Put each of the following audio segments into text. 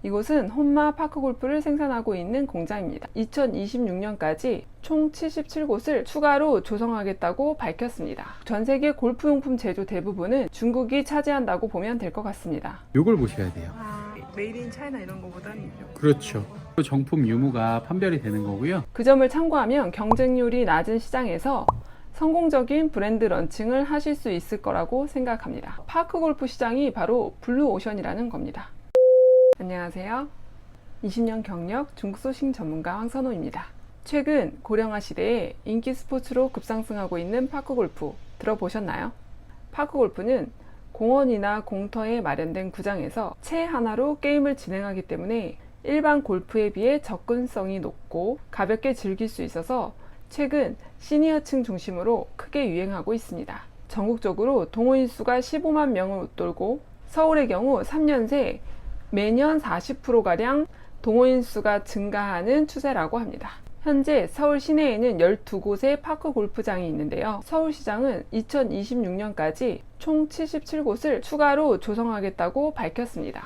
이곳은 혼마 파크골프를 생산하고 있는 공장입니다. 2026년까지 총 77곳을 추가로 조성하겠다고 밝혔습니다. 전 세계 골프용품 제조 대부분은 중국이 차지한다고 보면 될 것 같습니다. 요걸 보셔야 돼요. 메이드 인 차이나 이런 거보다는 그렇죠. 정품 유무가 판별이 되는 거고요. 그 점을 참고하면 경쟁률이 낮은 시장에서 성공적인 브랜드 런칭을 하실 수 있을 거라고 생각합니다. 파크골프 시장이 바로 블루오션이라는 겁니다. 안녕하세요. 20년 경력 중국 소싱 전문가 황선호입니다. 최근 고령화 시대에 인기 스포츠로 급상승하고 있는 파크골프 들어보셨나요? 파크골프는 공원이나 공터에 마련된 구장에서 채 하나로 게임을 진행하기 때문에 일반 골프에 비해 접근성이 높고 가볍게 즐길 수 있어서 최근 시니어층 중심으로 크게 유행하고 있습니다. 전국적으로 동호인 수가 15만 명을 웃돌고 서울의 경우 3년 새 매년 40%가량 동호인 수가 증가하는 추세라고 합니다. 현재 서울 시내에는 12곳의 파크 골프장이 있는데요. 서울시장은 2026년까지 총 77곳을 추가로 조성하겠다고 밝혔습니다.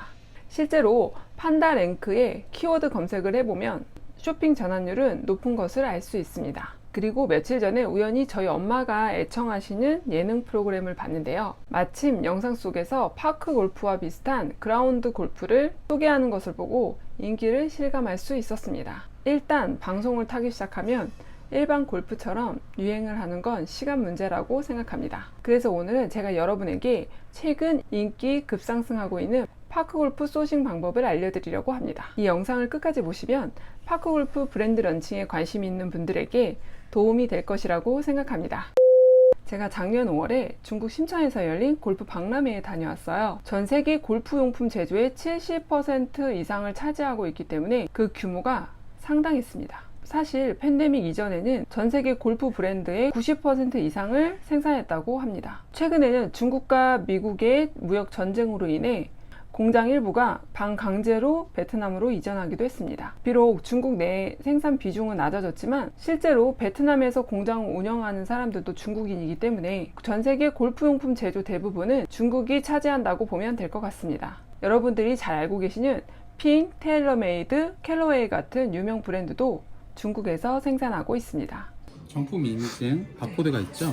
실제로 판다랭크에 키워드 검색을 해보면 쇼핑 전환율은 높은 것을 알 수 있습니다. 그리고 며칠 전에 우연히 저희 엄마가 애청하시는 예능 프로그램을 봤는데요. 마침 영상 속에서 파크 골프와 비슷한 그라운드 골프를 소개하는 것을 보고 인기를 실감할 수 있었습니다. 일단 방송을 타기 시작하면 일반 골프처럼 유행을 하는 건 시간 문제라고 생각합니다. 그래서 오늘은 제가 여러분에게 최근 인기 급상승하고 있는 파크골프 소싱 방법을 알려드리려고 합니다. 이 영상을 끝까지 보시면 파크골프 브랜드 런칭에 관심이 있는 분들에게 도움이 될 것이라고 생각합니다. 제가 작년 5월에 중국 심천에서 열린 골프 박람회에 다녀왔어요. 전 세계 골프용품 제조의 70% 이상을 차지하고 있기 때문에 그 규모가 상당했습니다. 사실 팬데믹 이전에는 전 세계 골프 브랜드의 90% 이상을 생산했다고 합니다. 최근에는 중국과 미국의 무역 전쟁으로 인해 공장 일부가 반강제로 베트남으로 이전하기도 했습니다. 비록 중국 내 생산 비중은 낮아졌지만 실제로 베트남에서 공장을 운영하는 사람들도 중국인이기 때문에 전 세계 골프용품 제조 대부분은 중국이 차지한다고 보면 될 것 같습니다. 여러분들이 잘 알고 계시는 핑, 테일러메이드, 캘러웨이 같은 유명 브랜드도 중국에서 생산하고 있습니다. 정품 인증 바코드가 있죠.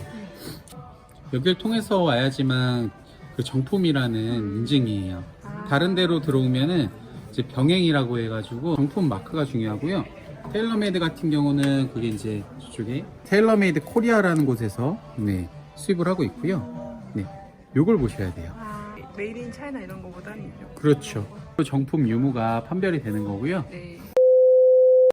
여기를 통해서 와야지만 그 정품이라는 인증이에요. 다른 데로 들어오면은 이제 병행이라고 해가지고 정품 마크가 중요하고요. 테일러메이드 같은 경우는 그게 이제 저쪽에 테일러메이드 코리아라는 곳에서 수입을 하고 있고요. 요걸 보셔야 돼요. 메이드 인 차이나 이런 거보다는 그렇죠. 정품 유무가 판별이 되는 거고요.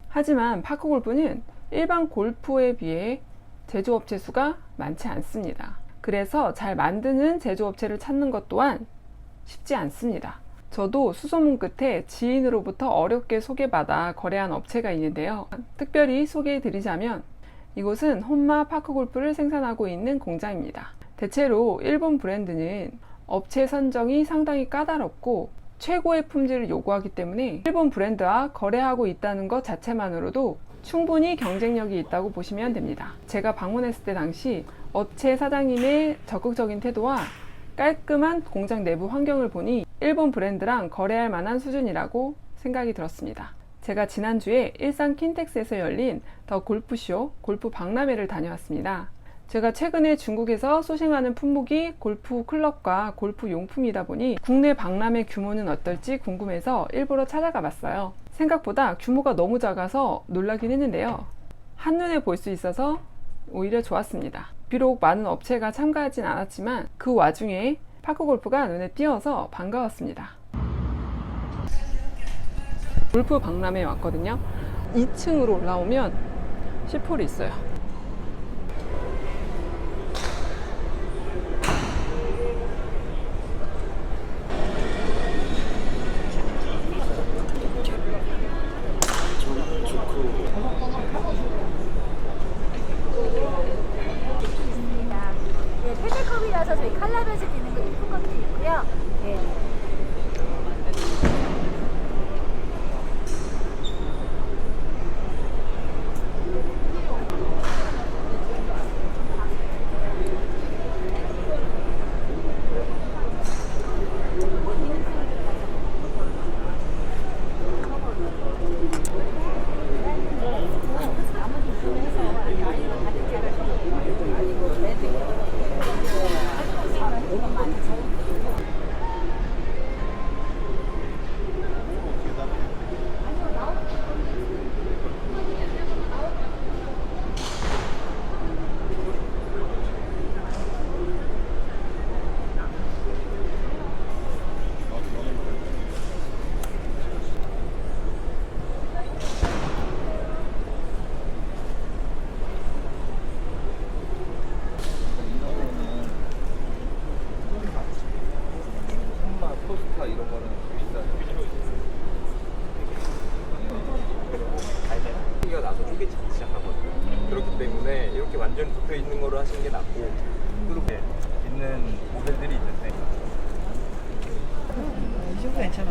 하지만 파크골프는 일반 골프에 비해 제조업체 수가 많지 않습니다. 그래서 잘 만드는 제조업체를 찾는 것 또한 쉽지 않습니다. 저도 수소문 끝에 지인으로부터 어렵게 소개받아 거래한 업체가 있는데요. 특별히 소개해드리자면 이곳은 혼마 파크골프를 생산하고 있는 공장입니다. 대체로 일본 브랜드는 업체 선정이 상당히 까다롭고 최고의 품질을 요구하기 때문에 일본 브랜드와 거래하고 있다는 것 자체만으로도 충분히 경쟁력이 있다고 보시면 됩니다. 제가 방문했을 때 당시 업체 사장님의 적극적인 태도와 깔끔한 공장 내부 환경을 보니 일본 브랜드랑 거래할 만한 수준이라고 생각이 들었습니다. 제가 지난주에 일산 킨텍스에서 열린 더 골프쇼 골프 박람회를 다녀왔습니다. 제가 최근에 중국에서 소싱하는 품목이 골프 클럽과 골프 용품이다 보니 국내 박람회 규모는 어떨지 궁금해서 일부러 찾아가 봤어요. 생각보다 규모가 너무 작아서 놀라긴 했는데요. 한눈에 볼 수 있어서 오히려 좋았습니다. 비록 많은 업체가 참가하진 않았지만 그 와중에 파크골프가 눈에 띄어서 반가웠습니다. 골프 박람회에 왔거든요. 2층으로 올라오면 시폴이 있어요. 페드컵이라서 저희 칼라별식 있는 거 예쁜 것도 있고요. 하시는 게 낫고 그렇게 있는 모델들이 있는데 이 정도 괜찮아.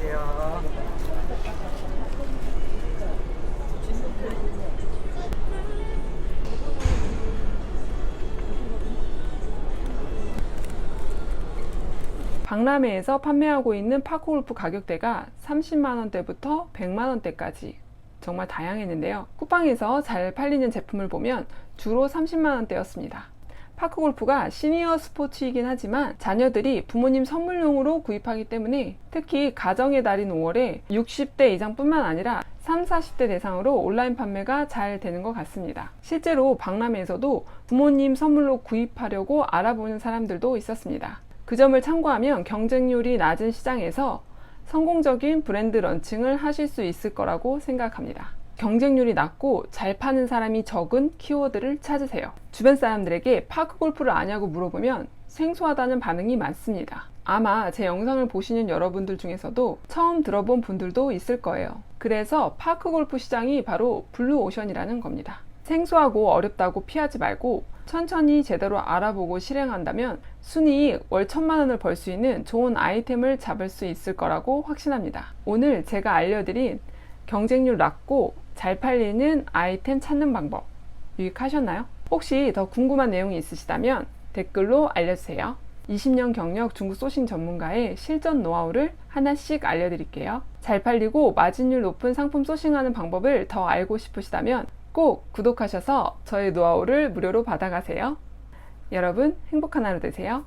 안녕하세요. 박람회에서 판매하고 있는 파크골프 가격대가 30만 원대부터 100만 원대까지 정말 다양했는데요. 쿠팡에서 잘 팔리는 제품을 보면 주로 30만 원대였습니다. 파크골프가 시니어 스포츠이긴 하지만 자녀들이 부모님 선물용으로 구입하기 때문에 특히 가정의 달인 5월에 60대 이상뿐만 아니라 30, 40대 대상으로 온라인 판매가 잘 되는 것 같습니다. 실제로 박람회에서도 부모님 선물로 구입하려고 알아보는 사람들도 있었습니다. 그 점을 참고하면 경쟁률이 낮은 시장에서 성공적인 브랜드 런칭을 하실 수 있을 거라고 생각합니다. 경쟁률이 낮고 잘 파는 사람이 적은 키워드를 찾으세요. 주변 사람들에게 파크골프를 아냐고 물어보면 생소하다는 반응이 많습니다. 아마 제 영상을 보시는 여러분들 중에서도 처음 들어본 분들도 있을 거예요. 그래서 파크골프 시장이 바로 블루오션이라는 겁니다. 생소하고 어렵다고 피하지 말고 천천히 제대로 알아보고 실행한다면 순이익 월 1,000만 원을 벌 수 있는 좋은 아이템을 잡을 수 있을 거라고 확신합니다. 오늘 제가 알려드린 경쟁률 낮고 잘 팔리는 아이템 찾는 방법 유익하셨나요? 혹시 더 궁금한 내용이 있으시다면 댓글로 알려주세요. 20년 경력 중국 소싱 전문가의 실전 노하우를 하나씩 알려드릴게요. 잘 팔리고 마진율 높은 상품 소싱하는 방법을 더 알고 싶으시다면 꼭 구독하셔서 저의 노하우를 무료로 받아가세요. 여러분 행복한 하루 되세요.